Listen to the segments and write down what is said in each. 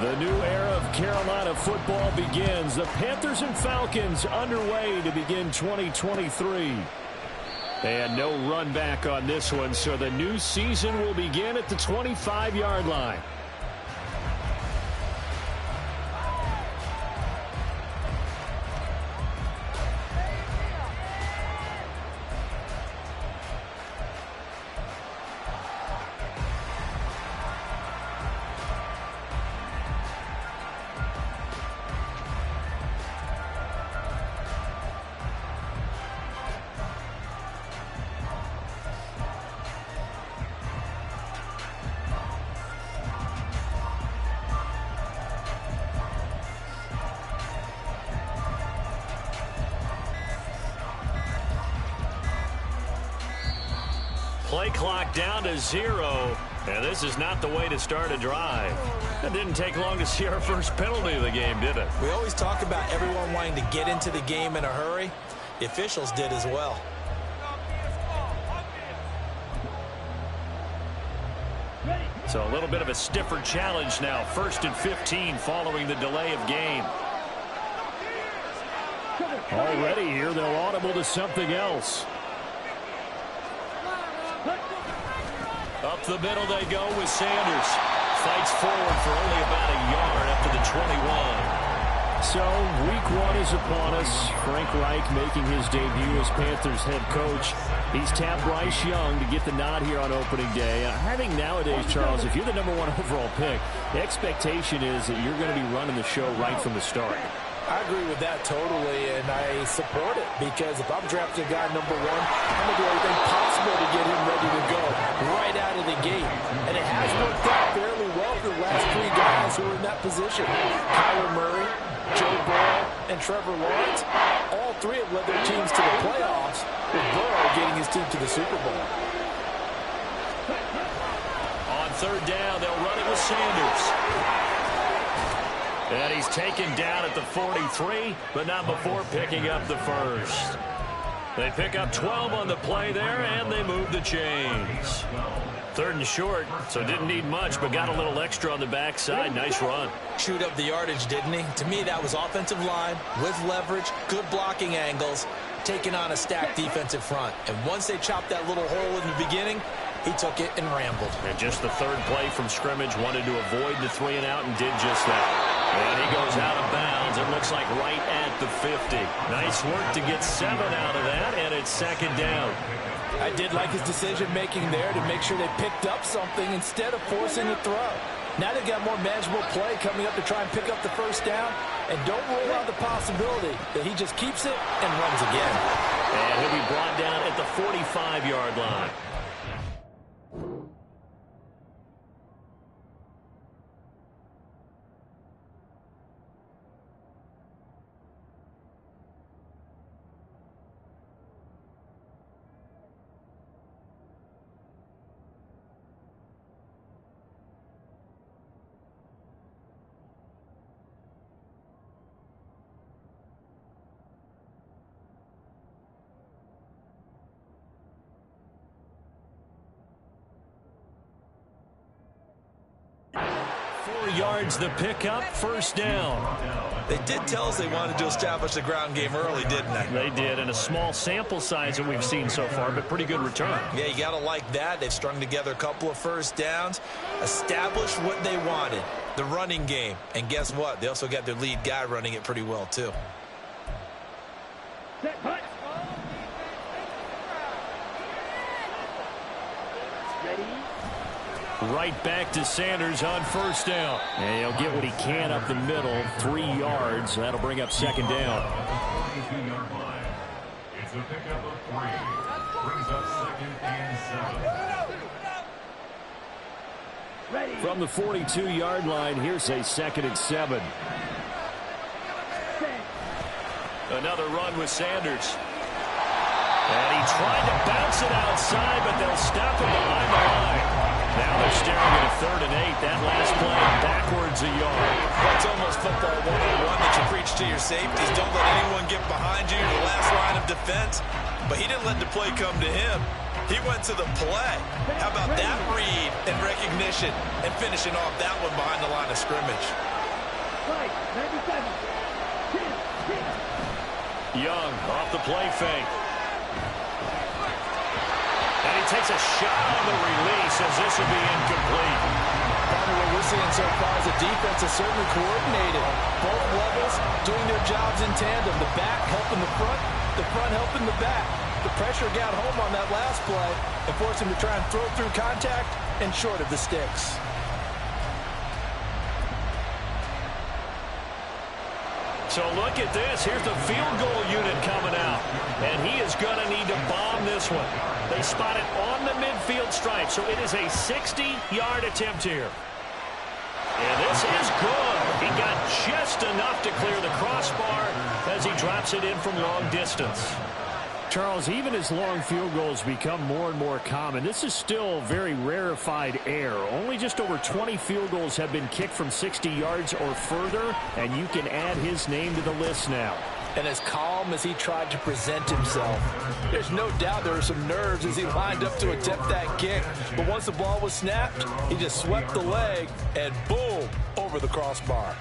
The new era of Carolina football begins. The Panthers and Falcons underway to begin 2023. They had no run back on this one, so the new season will begin at the 25-yard line. Play clock down to 0, and this is not the way to start a drive. It didn't take long to see our first penalty of the game, did it? We always talk about everyone wanting to get into the game in a hurry. The officials did as well. So a little bit of a stiffer challenge now. 1st and 15 following the delay of game. Already here, they'll audible to something else. Up the middle they go with Sanders. Fights forward for only about a yard up to the 21. So, week 1 is upon us. Frank Reich making his debut as Panthers head coach. He's tapped Bryce Young to get the nod here on opening day. I think nowadays, Charles, if you're the #1 overall pick, the expectation is that you're going to be running the show right from the start. I agree with that totally, and I support it, because if I'm drafting a guy #1, I'm going to do everything possible to get him ready to go right out of the gate. And it has worked out fairly well for the last 3 guys who are in that position. Kyler Murray, Joe Burrow, and Trevor Lawrence. All 3 have led their teams to the playoffs, with Burrow getting his team to the Super Bowl. On 3rd down, they'll run it with Sanders. And he's taken down at the 43, but not before picking up the first. They pick up 12 on the play there, and they move the chains. 3rd and short, so didn't need much, but got a little extra on the backside. Nice run. Chewed up the yardage, didn't he? To me, that was offensive line with leverage, good blocking angles, taking on a stacked defensive front. And once they chopped that little hole in the beginning, he took it and rambled. And just the 3rd play from scrimmage, wanted to avoid the 3 and out and did just that. And he goes out of bounds. It looks like right at the 50. Nice work to get 7 out of that, and it's 2nd down. I did like his decision-making there to make sure they picked up something instead of forcing the throw. Now they've got more manageable play coming up to try and pick up the 1st down. And don't rule out the possibility that he just keeps it and runs again. And he'll be brought down at the 45-yard line. Yards the pickup, 1st down. They did tell us they wanted to establish the ground game early, didn't they? They did, and a small sample size that we've seen so far, but pretty good return. Yeah, you got to like that. They've strung together a couple of 1st downs, established what they wanted, the running game. And guess what? They also got their lead guy running it pretty well, too. Right back to Sanders on 1st down. And he'll get what he can up the middle, 3 yards. That'll bring up 2nd down. It's a pickup of 3. Brings up 2nd and 7. From the 42-yard line, here's a 2nd and 7. Another run with Sanders. And he tried to bounce it outside, but they'll stop him behind the line. Now they're staring at a 3rd and 8. That last play backwards a yard. That's almost football 101 that you preach to your safeties. Don't let anyone get behind you, the last line of defense. But he didn't let the play come to him. He went to the play. How about that read and recognition? recognition and finishing off that one behind the line of scrimmage. Young off the play fake. And he takes a shot on the release as this will be incomplete. What we're seeing so far is the defense is certainly coordinated. Both levels doing their jobs in tandem. The back helping the front helping the back. The pressure got home on that last play and forced him to try and throw through contact and short of the sticks. So look at this. Here's the field goal unit coming out. And he is going to need to bomb this one. They spot it on the midfield stripe. So it is a 60-yard attempt here. And this is good. He got just enough to clear the crossbar as he drops it in from long distance. Charles, even as long field goals become more and more common, this is still very rarefied air. Only just over 20 field goals have been kicked from 60 yards or further, and you can add his name to the list now. And as calm as he tried to present himself, there's no doubt there were some nerves as he lined up to attempt that kick. But once the ball was snapped, he just swept the leg and boom, over the crossbar.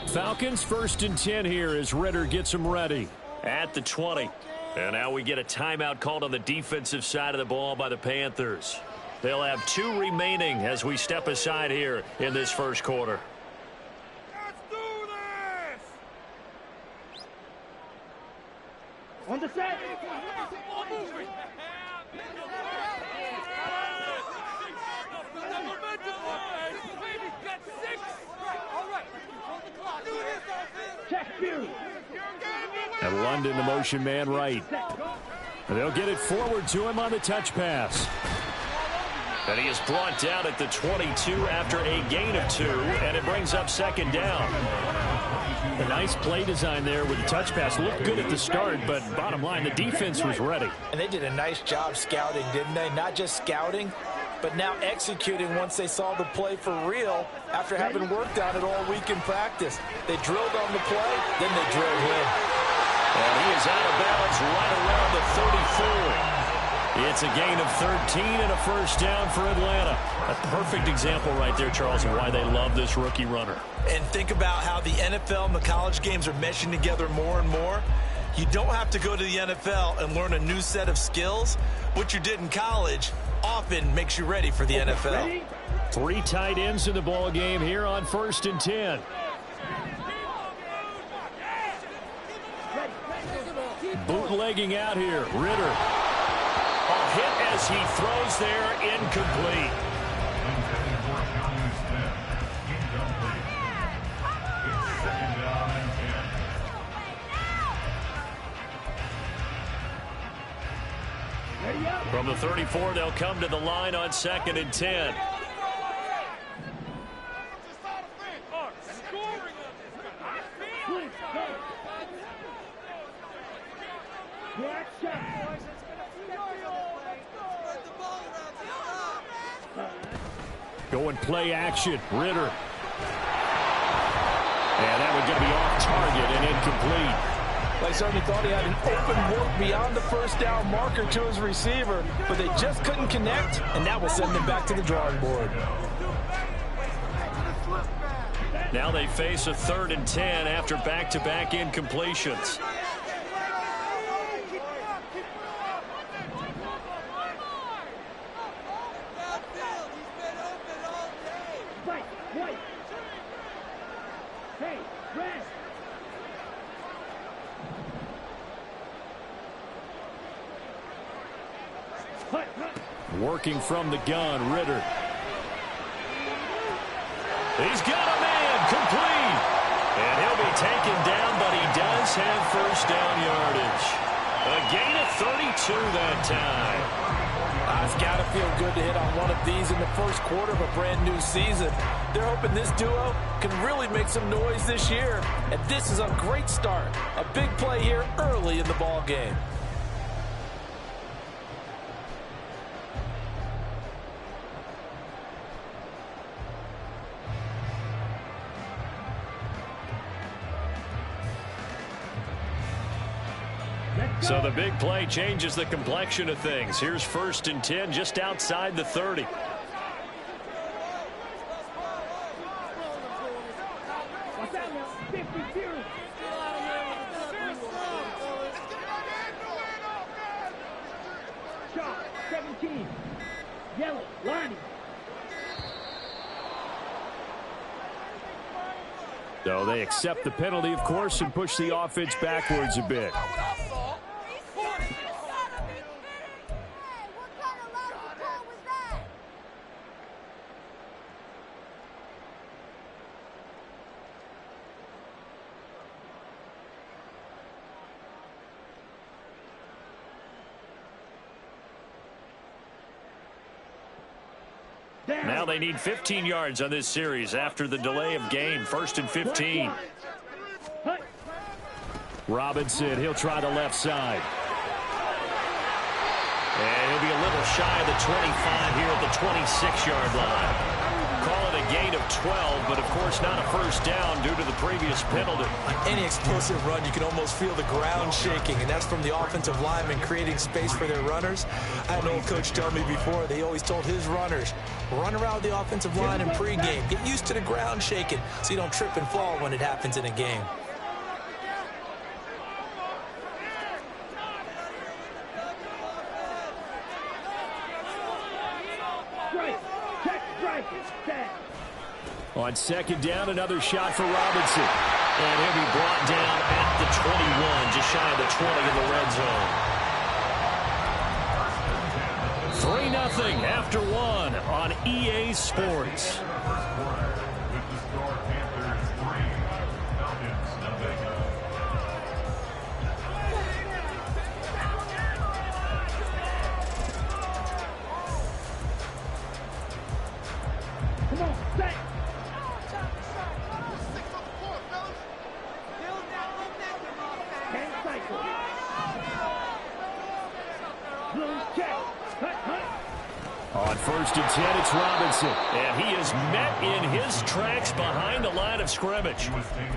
Falcons 1st and 10 here as Ritter gets them ready. At the 20. And now we get a timeout called on the defensive side of the ball by the Panthers. They'll have 2 remaining as we step aside here in this first quarter. Let's do this! On the set. And London, the motion man right. And they'll get it forward to him on the touch pass. And he is brought down at the 22 after a gain of 2, and it brings up 2nd down. A nice play design there with the touch pass. Looked good at the start, but bottom line, the defense was ready. And they did a nice job scouting, didn't they? Not just scouting, but now executing once they saw the play for real after having worked on it all week in practice. They drilled on the play, then they drilled him. And he is out of bounds right around the 34. It's a gain of 13 and a first down for Atlanta. A perfect example right there, Charles, of why they love this rookie runner. And think about how the NFL and the college games are meshing together more and more. You don't have to go to the NFL and learn a new set of skills. What you did in college often makes you ready for the NFL. 3 tight ends in the ball game here on 1st and 10. Bootlegging out here, Ritter. A hit as he throws there, incomplete. From the 34, they'll come to the line on 2nd and 10. Going play action, Ritter. And that would be off target and incomplete. They certainly thought he had an open look beyond the first down marker to his receiver, but they just couldn't connect, and that will send them back to the drawing board. Now they face a 3rd and 10 after back-to-back incompletions. Working from the gun, Ritter. He's got a man, complete. And he'll be taken down, but he does have first down yardage. A gain of 32 that time. It's got to feel good to hit on one of these in the first quarter of a brand new season. They're hoping this duo can really make some noise this year. And this is a great start. A big play here early in the ball game. So the big play changes the complexion of things. Here's 1st and 10 just outside the 30. Yellow, line. So they accept the penalty, of course, and push the offense backwards a bit. Now they need 15 yards on this series after the delay of game. 1st and 15. Robinson, he'll try the left side. And he'll be a little shy of the 25 here at the 26-yard line. Call it a gain of 12, but of course not a first down due to the previous penalty. Any explosive run, you can almost feel the ground shaking, and that's from the offensive linemen creating space for their runners. I had an old coach tell me before, they always told his runners, run around the offensive line in pregame. Get used to the ground shaking so you don't trip and fall when it happens in a game. On 2nd down, another shot for Robinson. And he'll be brought down at the 21, just shy of the 20 in the red zone. 3-0 after 1 on EA Sports. Come on, set. On 1st and 10, it's Robinson. And he is met in his tracks behind the line of scrimmage.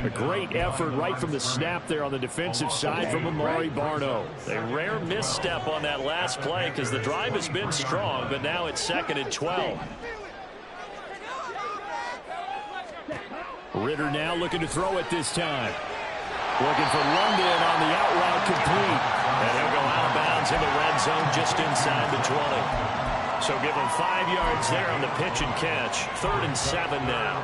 A great effort right from the snap there on the defensive side from Amari Barno. A rare misstep on that last play because the drive has been strong, but now it's 2nd and 12. Ritter now looking to throw it this time. Looking for London on the out route complete. And he'll go out of bounds in the red zone just inside the 20. So give him 5 yards there on the pitch and catch. 3rd and 7 now.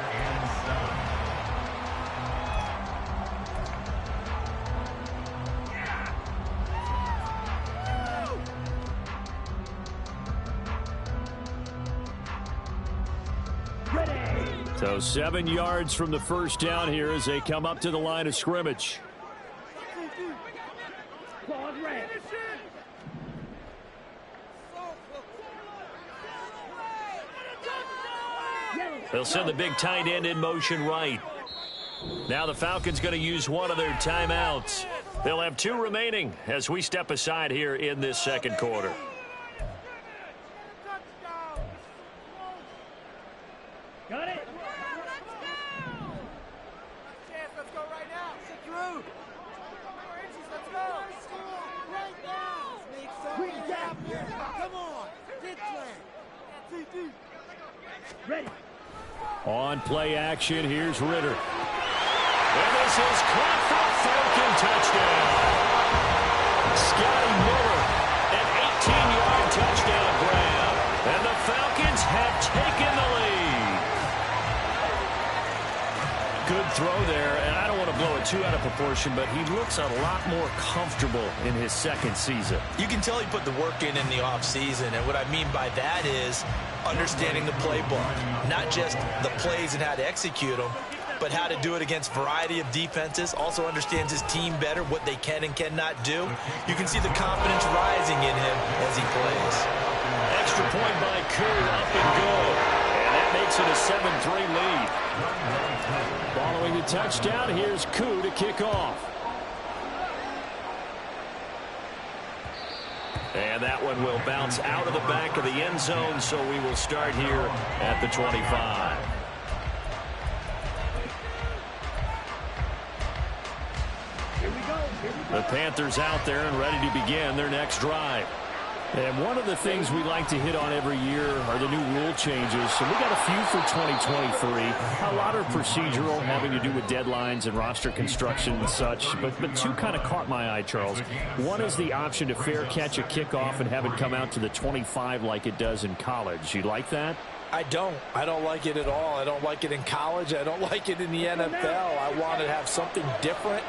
So 7 yards from the first down here as they come up to the line of scrimmage. They'll send the big tight end in motion right. Now the Falcons going to use one of their timeouts. They'll have 2 remaining as we step aside here in this 2nd quarter. Got it. Let's go right now. Sit through. Let's go. Right now. Make something happen. Come on. Get play. Ready. On play action, here's Ritter. And this is caught for a Falcon touchdown. Scotty Miller, an 18-yard touchdown grab. And the Falcons have taken the lead. Good throw there, and I don't want to blow it too out of proportion, but he looks a lot more comfortable in his 2nd season. You can tell he put the work in the offseason, and what I mean by that is understanding the playbook, not just the plays and how to execute them, but how to do it against a variety of defenses. Also understands his team better, what they can and cannot do. You can see the confidence rising in him as he plays. Extra point by Koo, up and good. And that makes it a 7-3 lead. Following the touchdown, here's Koo to kick off. And that one will bounce out of the back of the end zone, so we will start here at the 25. Here we go. The Panthers out there and ready to begin their next drive. And one of the things we like to hit on every year are the new rule changes. So we got a few for 2023. A lot are procedural, having to do with deadlines and roster construction and such. But two kind of caught my eye, Charles. One is the option to fair catch a kickoff and have it come out to the 25 like it does in college. You like that? I don't like it at all. I don't like it in college. I don't like it in the NFL. I want to have something different,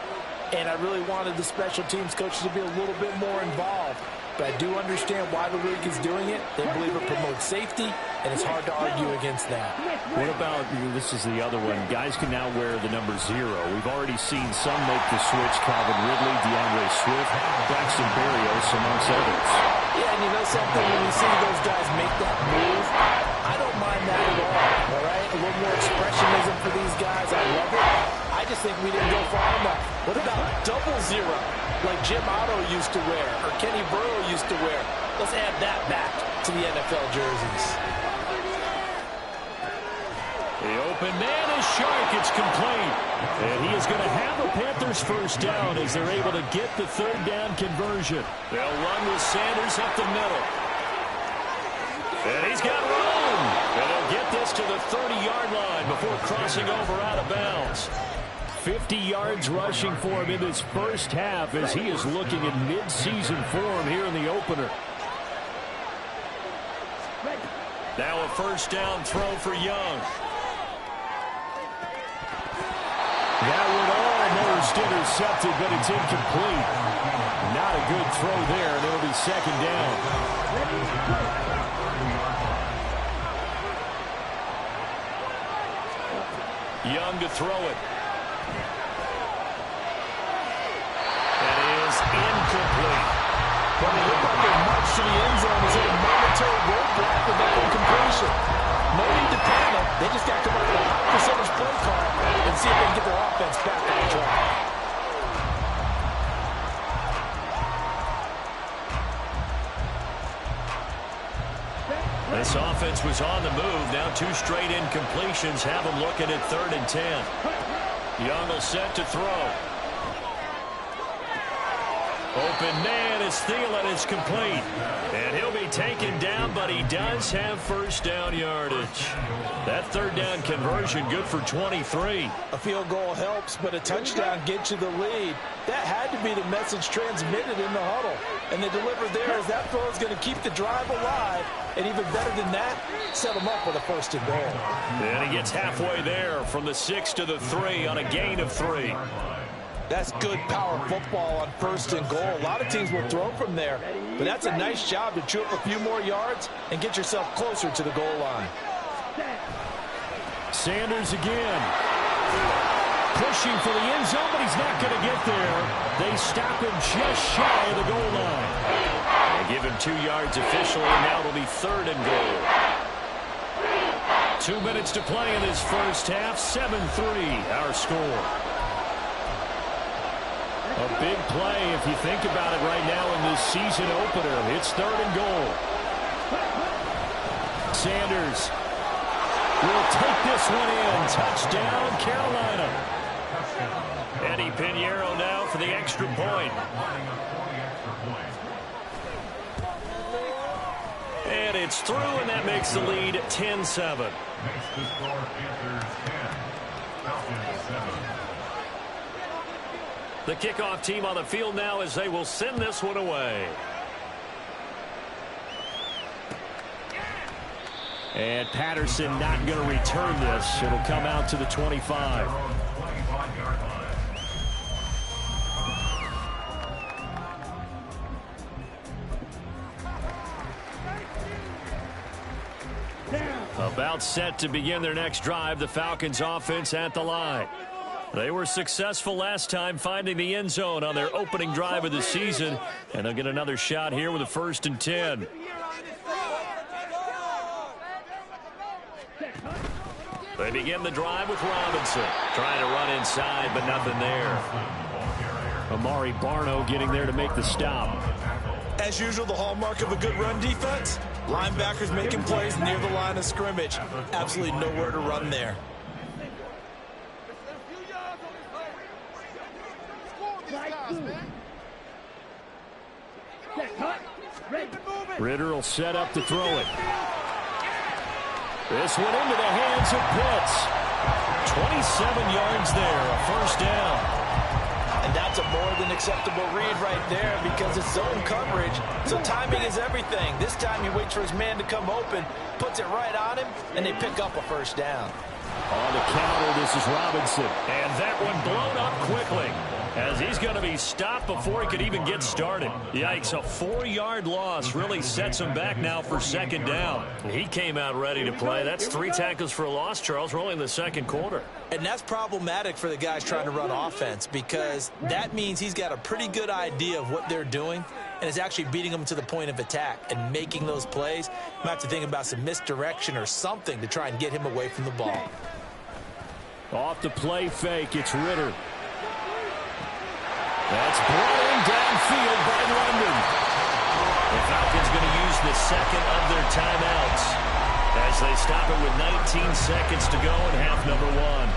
and I really wanted the special teams coaches to be a little bit more involved. But I do understand why the league is doing it. They believe it promotes safety, and it's hard to argue against that. What about, this is the other one, guys can now wear the number 0. We've already seen some make the switch, Calvin Ridley, DeAndre Swift, Braxton Berrios, amongst others. Yeah, and you know something, when you see those guys make that move, I don't mind that at all right? A little more expressionism for these guys. I love it. I just think we didn't go far enough. What about double 0, like Jim Otto used to wear, or Kenny Burrow used to wear? Let's add that back to the NFL jerseys. The open man is Shark. It's complete. And he is going to have a Panthers first down as they're able to get the third down conversion. They'll run with Sanders up the middle. And he's got room. And he'll get this to the 30-yard line before crossing over out of bounds. 50 yards rushing for him in this first half as he is looking in mid-season form here in the opener. Now a first down throw for Young. That one almost intercepted, but it's incomplete. Not a good throw there, and it'll be second down. Young to throw it. That is incomplete. But it looked like they marched to the end zone as a momentary roadblock with that incompletion. No need to panic. They just got to come up with a high percentage play call and see if they can get their offense back on track. This offense was on the move. Now 2 straight incompletions have them looking at 3rd and 10. Young will set to throw. Open man is Thielen. It's complete. And he'll be taken down, but he does have first down yardage. That third down conversion good for 23. A field goal helps, but a touchdown gets you the lead. That had to be the message transmitted in the huddle. And they delivered there as that throw is going to keep the drive alive. And even better than that, set them up with a first and goal. And he gets halfway there from the 6 to the 3 on a gain of 3. That's good power football on first and goal. A lot of teams will throw from there, but that's a nice job to chew up a few more yards and get yourself closer to the goal line. Sanders again. Pushing for the end zone, but he's not going to get there. They stop him just shy of the goal line. They give him 2 yards officially, and now it'll be 3rd and goal. 2 minutes to play in this first half. 7-3 our score. A big play if you think about it right now in this season opener. It's 3rd and goal. Sanders will take this one in. Touchdown, Carolina. Eddie Pinheiro now for the extra point. And it's through, and that makes the lead 10-7. The kickoff team on the field now as they will send this one away. And Patterson not going to return this. It'll come out to the 25. About set to begin their next drive, the Falcons offense at the line. They were successful last time finding the end zone on their opening drive of the season, and they'll get another shot here with a 1st and 10. They begin the drive with Robinson. Trying to run inside, but nothing there. Amari Barno getting there to make the stop. As usual, the hallmark of a good run defense, linebackers making plays near the line of scrimmage. Absolutely nowhere to run there. Set, cut, ready. Ritter will set up to throw it. This one into the hands of Pitts. 27 yards there, a first down. And that's a more than acceptable read right there because it's zone coverage, so timing is everything. This time he waits for his man to come open, puts it right on him, and they pick up a first down. On the counter, this is Robinson. And that one blown up quickly as he's going to be stopped before he could even get started. Yikes, a 4-yard loss really sets him back now for second down. He came out ready to play. That's 3 tackles for a loss, Charles. We're only in the second quarter. And that's problematic for the guys trying to run offense because that means he's got a pretty good idea of what they're doing and is actually beating them to the point of attack and making those plays. You might have to think about some misdirection or something to try and get him away from the ball. Off the play fake, it's Ritter. That's brought in downfield by London. The Falcons going to use the second of their timeouts as they stop it with 19 seconds to go in half number 1.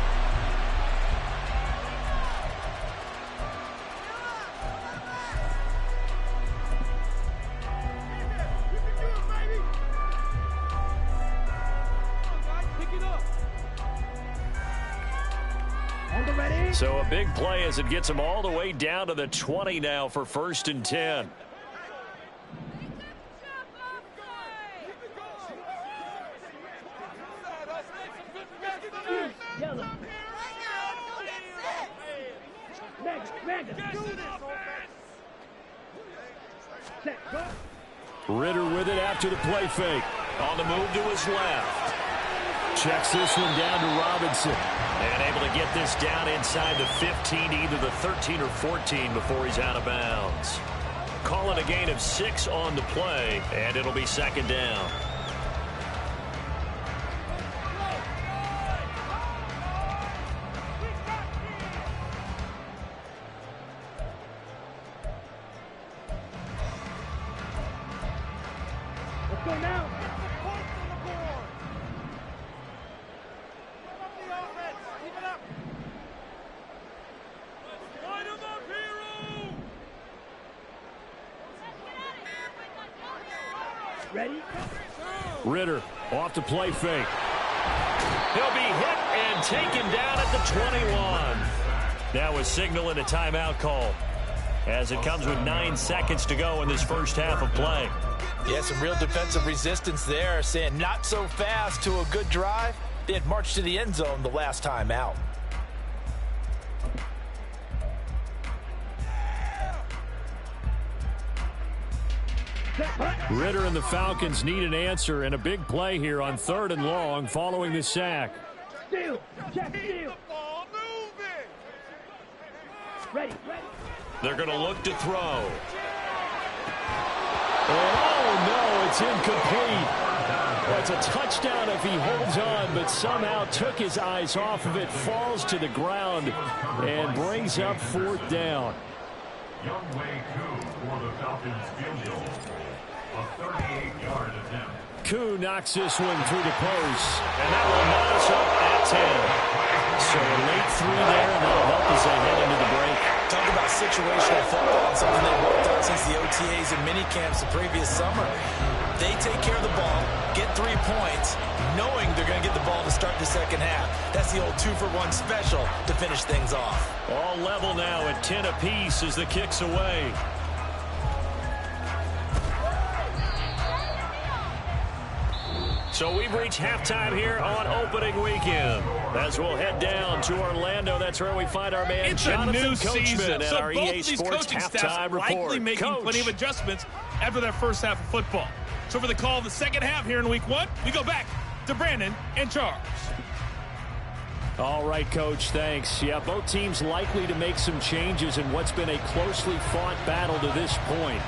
So a big play as it gets them all the way down to the 20 now for 1st and 10. Ritter with it after the play fake. On the move to his left. Checks this one down to Robinson. And able to get this down inside the 15, either the 13 or 14 before he's out of bounds. Calling a gain of 6 on the play, and it'll be second down. Let's go now. Ready? Ritter off the play fake. He'll be hit and taken down at the 21. Now a signal and a timeout call as it comes with 9 seconds to go in this first half of play. Yeah, some real defensive resistance there, saying not so fast to a good drive. They had marched to the end zone the last time out. Ritter and the Falcons need an answer, and a big play here on 3rd and long following the sack. Steal. Check steal. Ready. They're going to look to throw. Oh, no, it's incomplete. Well, it's a touchdown if he holds on, but somehow took his eyes off of it, falls to the ground, and brings up 4th down. Youngway Koo for the Falcons field goal. A 38-yard attempt. Koo knocks this one through the post, and that will knock us up at 10. So a late 3 there, and that'll help as they head into the break. Talk about situational football, something they've worked on since the OTAs and minicamps the previous summer. They take care of the ball, get 3 points, knowing they're going to get the ball to start the second half. That's the old 2-for-1 special to finish things off. All level now at 10 apiece as the kick's away. So we've reached halftime here on opening weekend. As we'll head down to Orlando, that's where we find our man it's Jonathan a new Coachman season, at so our both EA of these Sports coaching halftime staffs likely report. making Coach. plenty of adjustments after that first half of football. So for the call of the second half here in week 1, we go back to Brandon and Charles. All right, Coach, thanks. Yeah, both teams likely to make some changes in what's been a closely fought battle to this point.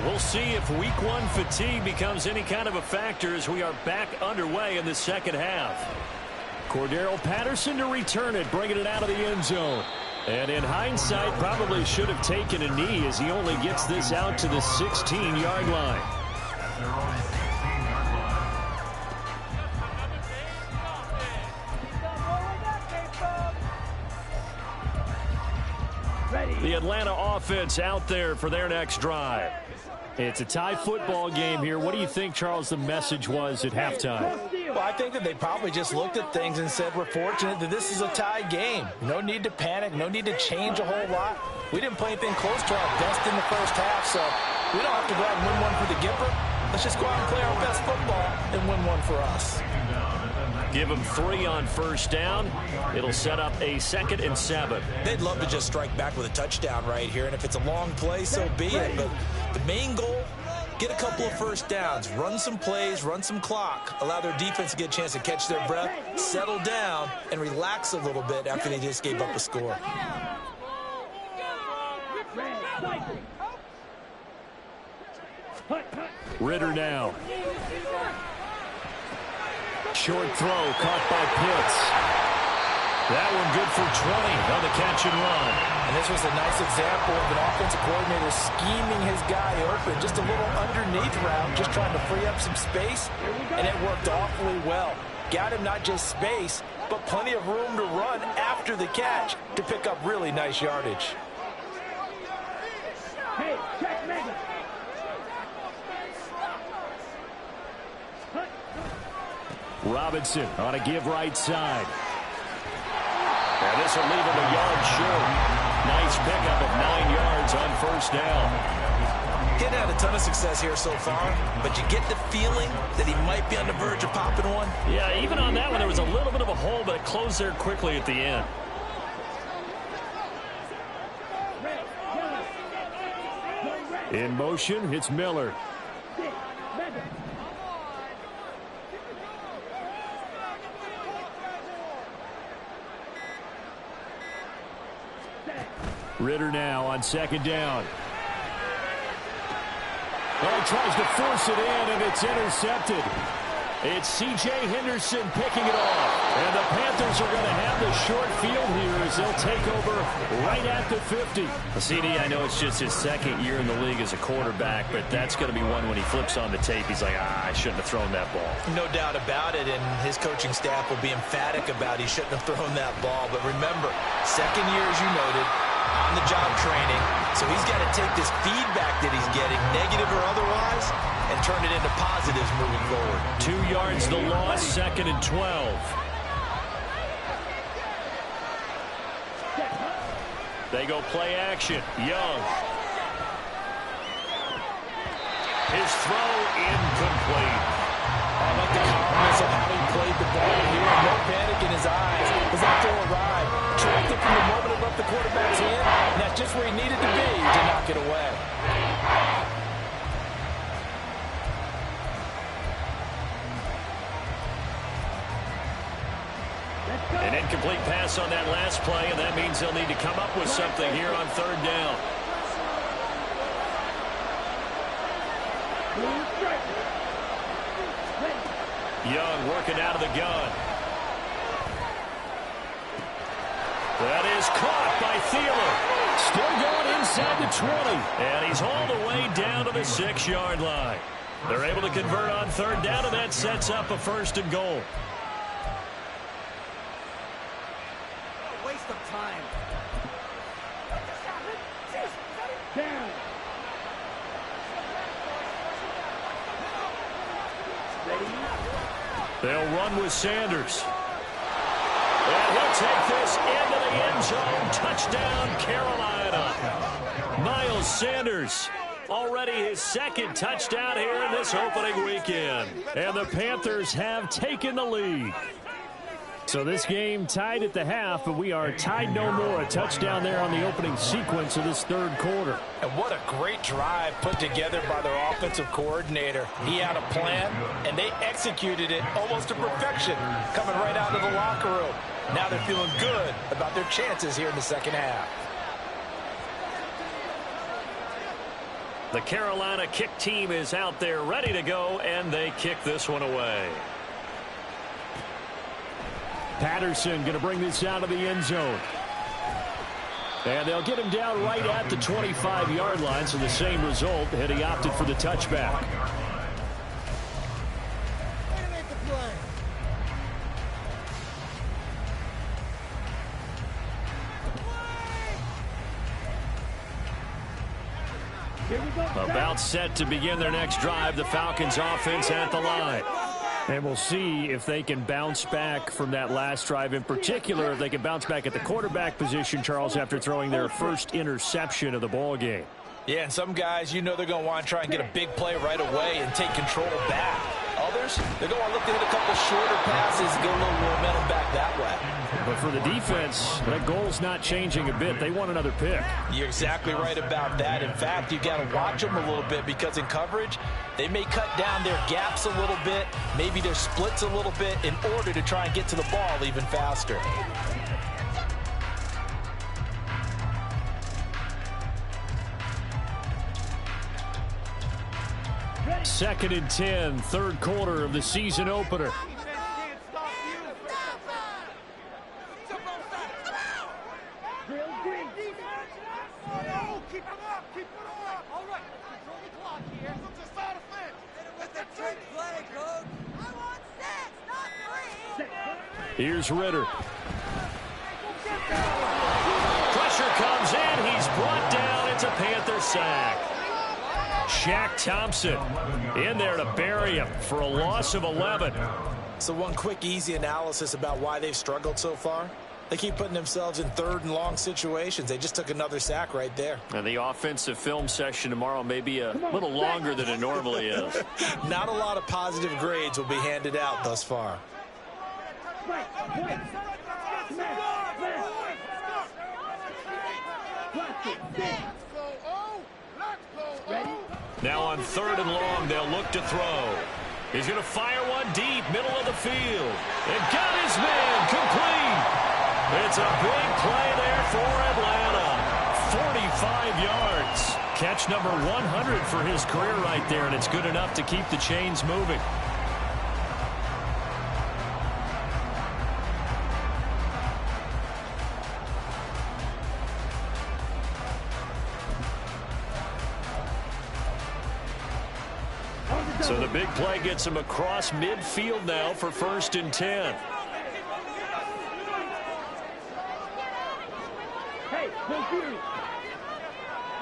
We'll see if week 1 fatigue becomes any kind of a factor as we are back underway in the second half. Cordero Patterson to return it, bringing it out of the end zone. And in hindsight, probably should have taken a knee as he only gets this out to the 16-yard line. They're on the 16-yard line. Ready. The Atlanta offense out there for their next drive. It's a tie football game here. What do you think, Charles, the message was at halftime? Well, I think that they probably just looked at things and said, we're fortunate that this is a tie game. No need to panic. No need to change a whole lot. We didn't play anything close to our best in the first half, so we don't have to go out and win one for the Gipper. Let's just go out and play our best football and win one for us. Give them 3 on first down. It'll set up a 2nd and 7. They'd love to just strike back with a touchdown right here, and if it's a long play, so be it. But the main goal, get a couple of first downs, run some plays, run some clock, allow their defense to get a chance to catch their breath, settle down, and relax a little bit after they just gave up a score. Ritter now. Short throw caught by Pitts. That one good for 20 on the catch and run. And this was a nice example of an offensive coordinator scheming his guy open. Just a little underneath route, just trying to free up some space, and it worked awfully well. Got him not just space, but plenty of room to run after the catch to pick up really nice yardage. Hey, check Mega. Robinson on a give right side. And this will leave him a yard short. Nice pickup of 9 yards on first down. He's had a ton of success here so far, but you get the feeling that he might be on the verge of popping one. Yeah, even on that one, there was a little bit of a hole, but it closed there quickly at the end. In motion, it's Miller. Ritter now on 2nd down. Well, he tries to force it in, and it's intercepted. It's C.J. Henderson picking it off. And the Panthers are going to have the short field here as they'll take over right at the 50. CD, I know it's just his 2nd year in the league as a quarterback, but that's going to be one when he flips on the tape. He's like, I shouldn't have thrown that ball. No doubt about it, and his coaching staff will be emphatic about he shouldn't have thrown that ball. But remember, 2nd year, as you noted, on-the-job training, so he's got to take this feedback that he's getting, negative or otherwise, and turn it into positives moving forward. 2 yards the loss, 2nd and 12. They go play action. Young. His throw incomplete. I like the calmness of how he played the ball here. No panic in his eyes as that throw arrived. Tracked it from the moment it left the quarterback's hand, and that's just where he needed to be to knock it away. An incomplete pass on that last play, and that means they'll need to come up with something here on 3rd down. Young working out of the gun. That is caught by Thielen. Still going inside the 20. And he's all the way down to the 6-yard line. They're able to convert on 3rd down, and that sets up a 1st and goal. Waste of time. Down. They'll run with Sanders. And he'll take this into the end zone. Touchdown, Carolina. Miles Sanders, already his 2nd touchdown here in this opening weekend. And the Panthers have taken the lead. So this game tied at the half, but we are tied no more. A touchdown there on the opening sequence of this 3rd quarter. And what a great drive put together by their offensive coordinator. He had a plan, and they executed it almost to perfection, coming right out of the locker room. Now they're feeling good about their chances here in the 2nd half. The Carolina kick team is out there ready to go, and they kick this one away. Patterson going to bring this out of the end zone. And they'll get him down right at the 25-yard line, so the same result, had he opted for the touchback. Way to make the play. About set to begin their next drive, the Falcons offense at the line. And we'll see if they can bounce back from that last drive. In particular, if they can bounce back at the quarterback position, Charles, after throwing their first interception of the ball game. Yeah, and some guys, you know they're going to want to try and get a big play right away and take control back. Others, they're going to look to hit a couple shorter passes and get a little momentum back that way. But for the defense, that goal's not changing a bit. They want another pick. You're exactly right about that. In fact, you got to watch them a little bit because in coverage, they may cut down their gaps a little bit, maybe their splits a little bit in order to try and get to the ball even faster. Second and 10, third quarter of the season opener. Here's Ritter. Pressure comes in. He's brought down. It's a Panther sack. Shaq Thompson in there to bury him for a loss of 11. So one quick, easy analysis about why they've struggled so far. They keep putting themselves in third and long situations. They just took another sack right there. And the offensive film session tomorrow may be a little longer than it normally is. Not a lot of positive grades will be handed out thus far. Now on third and long, they'll look to throw. He's going to fire one deep, middle of the field. And got his man complete. It's a big play there for Atlanta. 45 yards. Catch number 100 for his career right there, and it's good enough to keep the chains moving. So the big play gets him across midfield now for first and 10.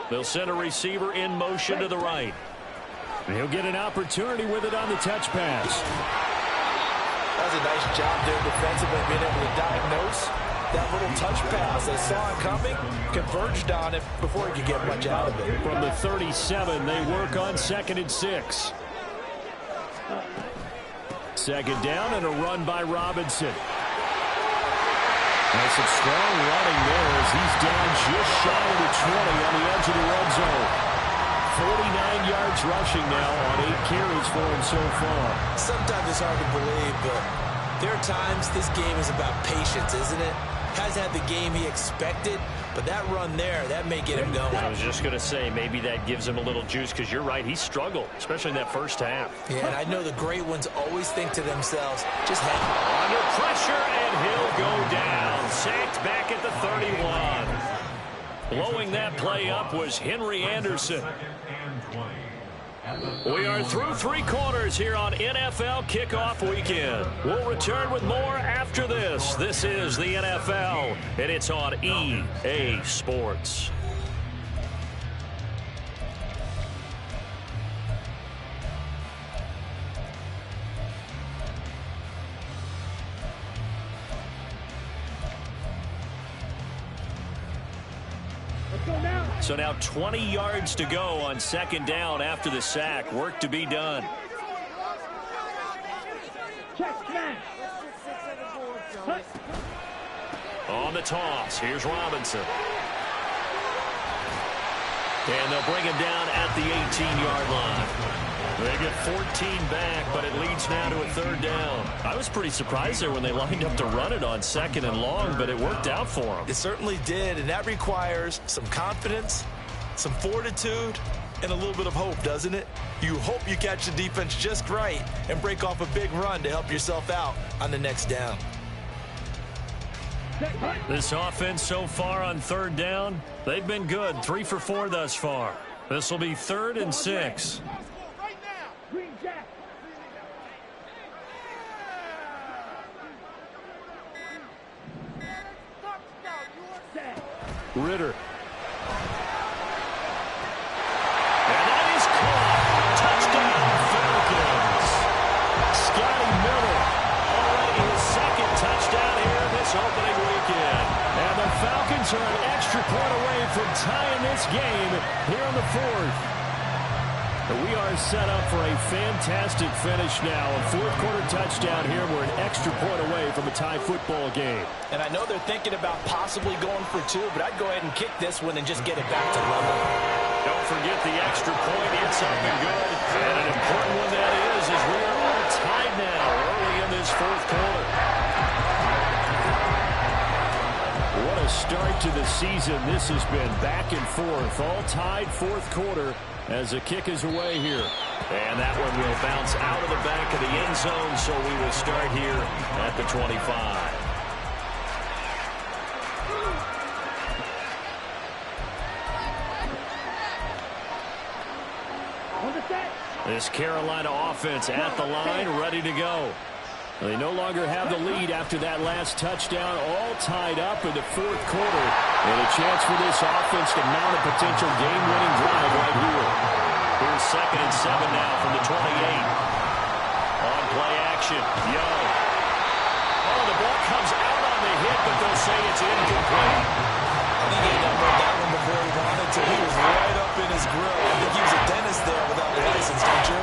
They'll send a receiver in motion to the right. And he'll get an opportunity with it on the touch pass. That was a nice job there defensively, being able to diagnose that little touch pass. They saw it coming, converged on it before he could get much out of it. From the 37, they work on second and 6. Second down and a run by Robinson. And some strong running there as he's down just shy of the 20 on the edge of the red zone. 49 yards rushing now on 8 carries for him so far. Sometimes it's hard to believe, but there are times this game is about patience, isn't it? Hasn't had the game he expected, but that run there, that may get him going. I was just going to say, maybe that gives him a little juice, because you're right, he struggled, especially in that first half. Yeah, and I know the great ones always think to themselves, just hang on. Under pressure, and he'll go down. Sacked back at the 31. Blowing that play up was Henry Anderson. We are through 3 quarters here on NFL Kickoff Weekend. We'll return with more after this. This is the NFL, and it's on EA Sports. So now 20 yards to go on second down after the sack. Work to be done. On the toss, here's Robinson. And they'll bring him down at the 18-yard line. They get 14 back, but it leads now to a third down. I was pretty surprised there when they lined up to run it on second and long, but it worked out for them. It certainly did, and that requires some confidence, some fortitude, and a little bit of hope, doesn't it? You hope you catch the defense just right and break off a big run to help yourself out on the next down. This offense so far on third down, they've been good. 3 for 4 thus far. This will be 3rd and 6. Ritter. Cardinals are an extra point away from tying this game here in the fourth. We are set up for a fantastic finish now. A fourth-quarter touchdown here. We're an extra point away from a tie football game. And I know they're thinking about possibly going for two, but I'd go ahead and kick this one and just get it back to level. Don't forget the extra point. It's up and good. And an important one that is we are all tied now early in this fourth quarter. What a start to the season this has been. Back and forth. All tied fourth quarter as the kick is away here. And that one will bounce out of the back of the end zone, so we will start here at the 25. This Carolina offense at the line, ready to go. They no longer have the lead after that last touchdown, all tied up in the fourth quarter. And a chance for this offense to mount a potential game-winning drive right here. Here's 2nd and 7 now from the 28. On play action, Young. Oh, the ball comes out on the hit, but they'll say it's incomplete. I think he numbered that one before he wanted to. He was right up in his grill. I think he was a dentist there without the license, don't you?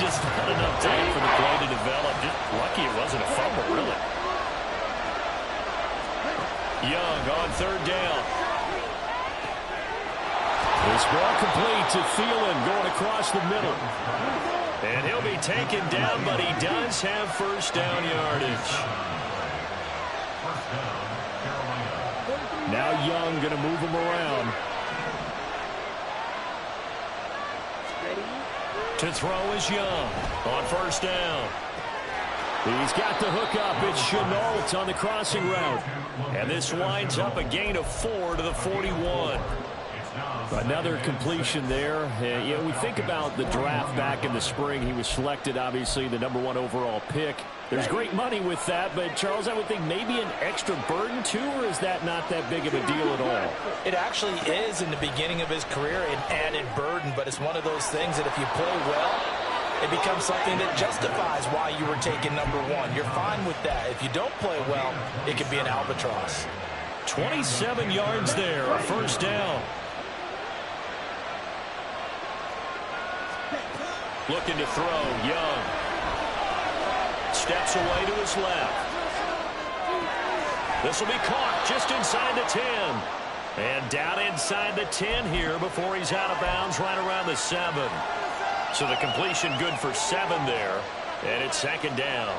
Just not enough time for the play to develop. Just lucky it wasn't a fumble, really. Young on 3rd down. This ball complete to Thielen going across the middle. And he'll be taken down, but he does have first down yardage. Now Young going to move him around. To throw is Young on 1st down. He's got the hook up. It's Chenault on the crossing route. And this winds up a gain of 4 to the 41. Another completion there. You know, we think about the draft back in the spring. He was selected, obviously, the #1 overall pick. There's great money with that, but, Charles, I would think maybe an extra burden, too, or is that not that big of a deal at all? It actually is in the beginning of his career an added burden, but it's one of those things that if you play well, it becomes something that justifies why you were taken #1. You're fine with that. If you don't play well, it could be an albatross. 27 yards there, a first down. Looking to throw, Young. Steps away to his left. This will be caught just inside the 10. And down inside the 10 here before he's out of bounds right around the 7. So the completion good for 7 there. And it's 2nd down.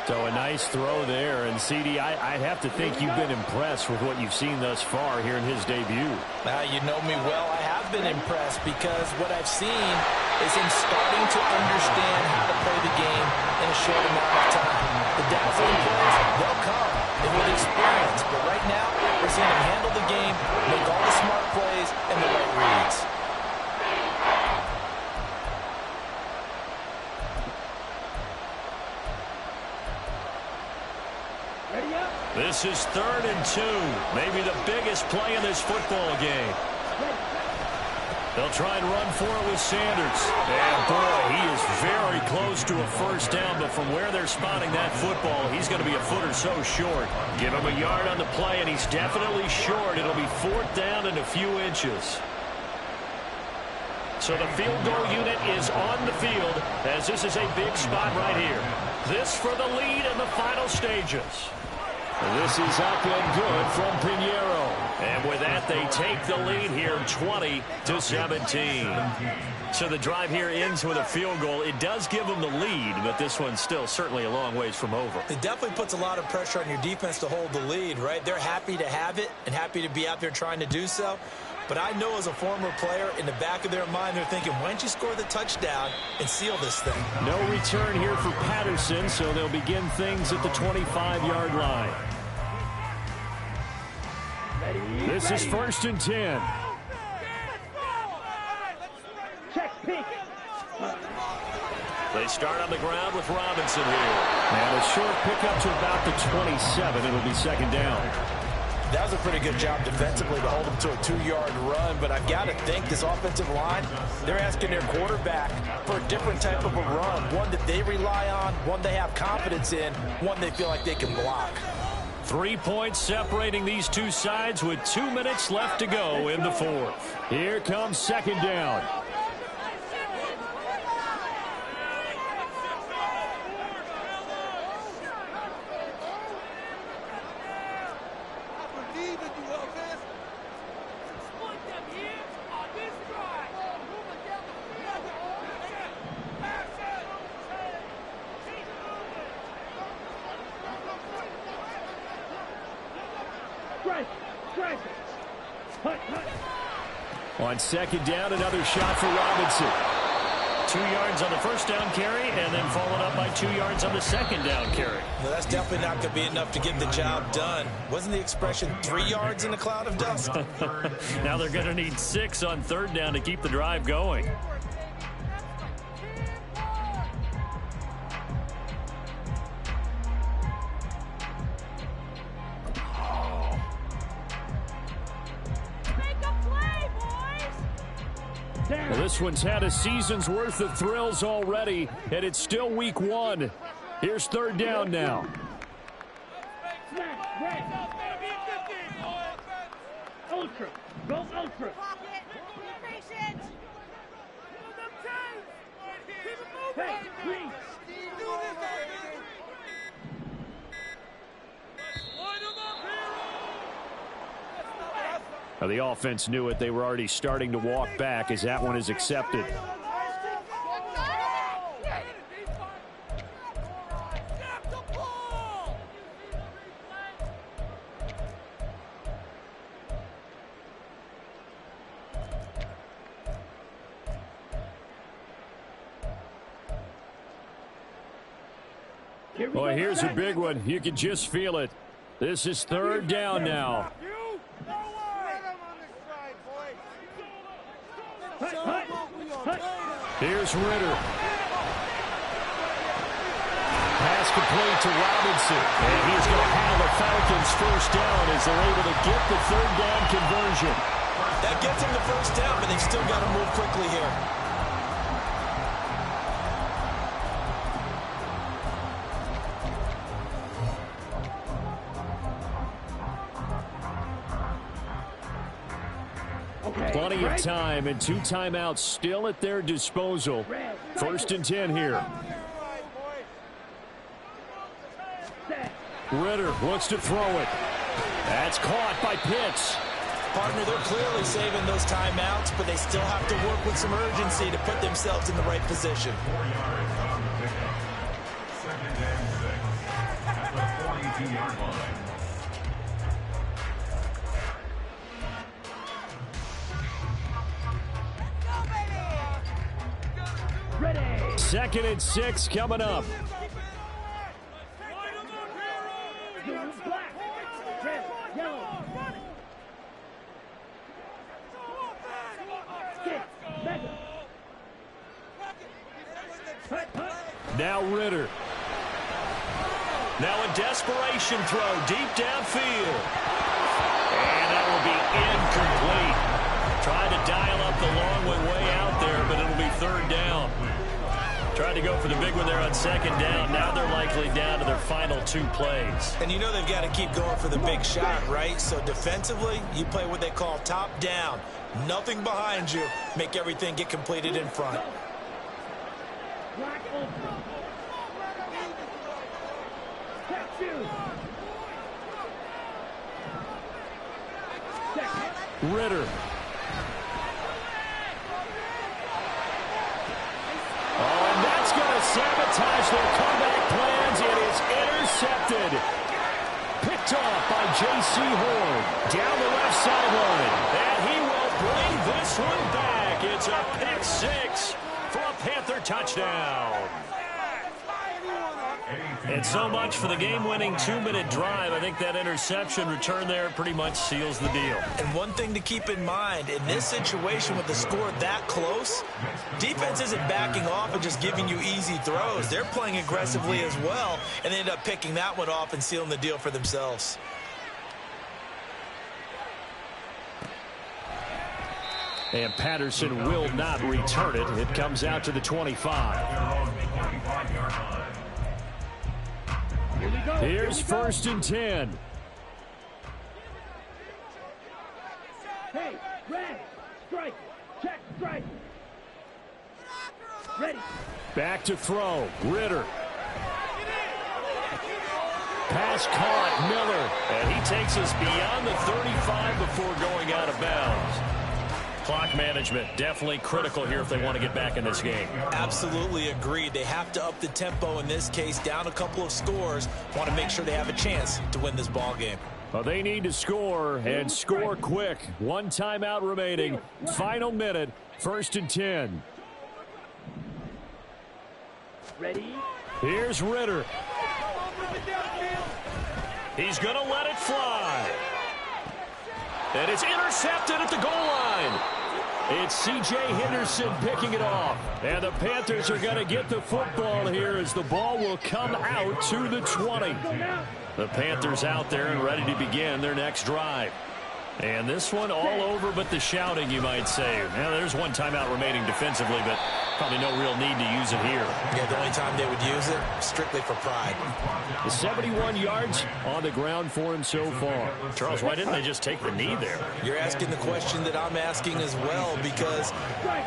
So a nice throw there. And, CD, I'd have to think you've been impressed with what you've seen thus far here in his debut. Now, you know me well. I have been impressed because what I've seen is him starting to understand how to play the game in a short amount of time. The dazzling plays, they'll come and with experience. But right now, we're seeing him handle the game, make all the smart plays, and the right reads. This is 3rd and 2. Maybe the biggest play in this football game. They'll try and run for it with Sanders. And, boy, he is very close to a first down, but from where they're spotting that football, he's going to be a foot or so short. Give him a yard on the play, and he's definitely short. It'll be 4th down and a few inches. So the field goal unit is on the field as this is a big spot right here. This for the lead in the final stages. This is up and good from Pinheiro. And with that, they take the lead here 20-17. So the drive here ends with a field goal. It does give them the lead, but this one's still certainly a long ways from over. It definitely puts a lot of pressure on your defense to hold the lead, right? They're happy to have it and happy to be out there trying to do so. But I know as a former player, in the back of their mind, they're thinking, why don't you score the touchdown and seal this thing? No return here for Patterson, so they'll begin things at the 25-yard line. This is 1st and 10. Check pick. They start on the ground with Robinson here. And a short pickup to about the 27. It'll be 2nd down. That was a pretty good job defensively to hold them to a 2-yard run, but I've got to think this offensive line, they're asking their quarterback for a different type of a run, one that they rely on, one they have confidence in, one they feel like they can block. 3 points separating these two sides with 2 minutes left to go in the fourth. Here comes second down. On second down, another shot for Robinson. 2 yards on the first down carry, and then followed up by 2 yards on the second down carry. Well, that's definitely not going to be enough to get the job done. Wasn't the expression 3 yards in a cloud of dust? Now they're going to need 6 on third down to keep the drive going. Well, this one's had a season's worth of thrills already, and it's still week 1. Here's third down now. Ultra. Go ultra. Hey, please. Now, the offense knew it. They were already starting to walk back as that one is accepted. Well, here's a big one. You can just feel it. This is third down now. Here's Ritter. Pass complete to Robinson. And he's going to have the Falcons first down as they're able to get the third down conversion. That gets them the first down, but they've still got to move quickly here. Plenty of time and 2 timeouts still at their disposal. First and 10 here. Ritter wants to throw it. That's caught by Pitts. Partner, they're clearly saving those timeouts, but they still have to work with some urgency to put themselves in the right position. 4 yards on the pickup. Second and 6 at the 42-yard line. Second and 6 coming up. Now Ritter. Now a desperation throw deep downfield. And that will be incomplete. Tried to dial up the long way out there, but it'll be third down. Tried to go for the big one there on second down. Now they're likely down to their final 2 plays. And you know they've got to keep going for the big shot, right? So defensively, you play what they call top down. Nothing behind you. Make everything get completed in front. Ritter. Sabotage their comeback plans. It is intercepted. Picked off by J.C. Horn. Down the left sideline. And he will bring this one back. It's a pick 6 for a Panther touchdown. And so much for the game-winning 2-minute drive. I think that interception return there pretty much seals the deal. And one thing to keep in mind, in this situation with the score that close, defense isn't backing off and just giving you easy throws. They're playing aggressively as well, and they end up picking that one off and sealing the deal for themselves. And Patterson will not return it. It comes out to the 25. Here's first and 10. Back to throw. Ritter. Pass caught. Miller. And he takes us beyond the 35 before going out of bounds. Clock management definitely critical here if they want to get back in this game. Absolutely agreed. They have to up the tempo in this case, down a couple of scores. Want to make sure they have a chance to win this ball game. Well, they need to score and score quick. One timeout remaining. Final minute. 1st and 10. Ready? Here's Ritter. He's going to let it fly. And it's intercepted at the goal line. It's C.J. Henderson picking it off. And the Panthers are going to get the football here as the ball will come out to the 20. The Panthers out there and ready to begin their next drive. And this one all over but the shouting, you might say. Now, there's one timeout remaining defensively, but probably no real need to use it here. Yeah, the only time they would use it, strictly for pride. The 71 yards on the ground for him so far. Charles, why didn't they just take the knee there? You're asking the question that I'm asking as well, because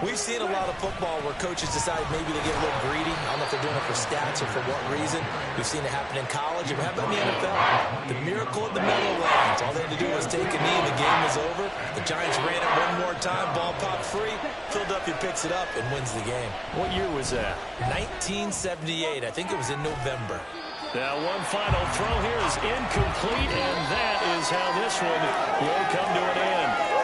we've seen a lot of football where coaches decide maybe they get a little greedy. I don't know if they're doing it for stats or for what reason. We've seen it happen in college. And how about in the NFL? The miracle in the Meadowlands. All they had to do was take a knee. The game was over. The Giants ran it one more time. Ball popped free. Philadelphia picks it up and wins the game. What year was that? 1978. I think it was in November. Now one final throw here is incomplete, and that is how this one will come to an end.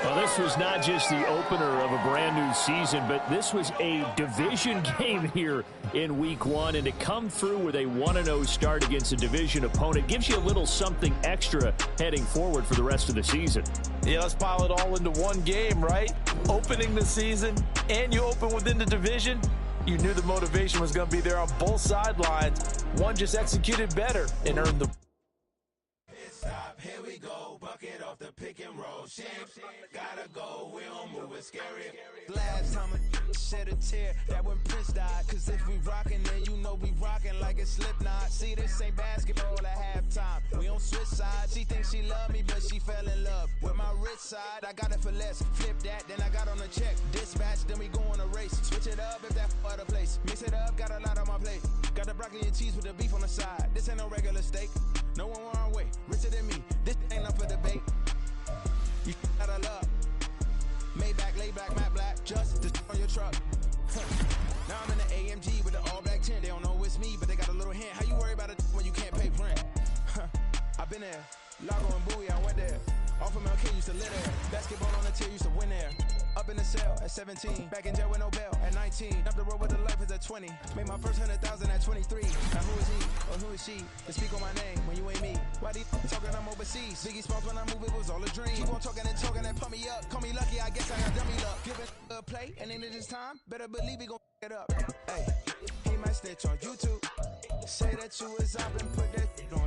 Well, this was not just the opener of a brand new season, but this was a division game here in week 1. And to come through with a 1-0 start against a division opponent gives you a little something extra heading forward for the rest of the season. Yeah, let's pile it all into one game, right? Opening the season, and you open within the division. You knew the motivation was going to be there on both sidelines. One just executed better and earned the... Here we go, bucket off the pick and roll. Shapes, gotta go, we don't move it scary. Last time I shed a tear, that when Prince died. Cause if we rockin', then you know we rockin' like a Slipknot. See, this ain't basketball at halftime. We on switch sides. She thinks she love me, but she fell in love with my rich side. I got it for less. Flip that, then I got on a check. Dispatch, then we go on a race. Switch it up if that other place. Mix it up, got a lot on my plate. Got the broccoli and cheese with the beef on the side. This ain't no regular steak. No one wrong way. Richer than me. This ain't up for debate. You out of love. Maybach, laid back, matte black. Just to on your truck. Now I'm in the AMG with the all black tint. They don't know it's me, but they got a little hint. How you worry about it when you can't pay rent? I've been there. Lago and Bowie, I went there. Off of MLK, used to live there. Basketball on the tier, used to win there. Up in the cell at 17. Back in jail with no bail at 19. Up the road with the life is at 20. Made my first 100,000 at 23. Now who is he or who is she to speak on my name when you ain't me? Why they talking I'm overseas? Biggie Smalls when I move, it was all a dream. Keep on talking and pump me up. Call me lucky, I guess I got dummy luck. Give it a play, and then it is time. Better believe we gon' it up. Hey, he might snitch on YouTube. Say that you was up and put that on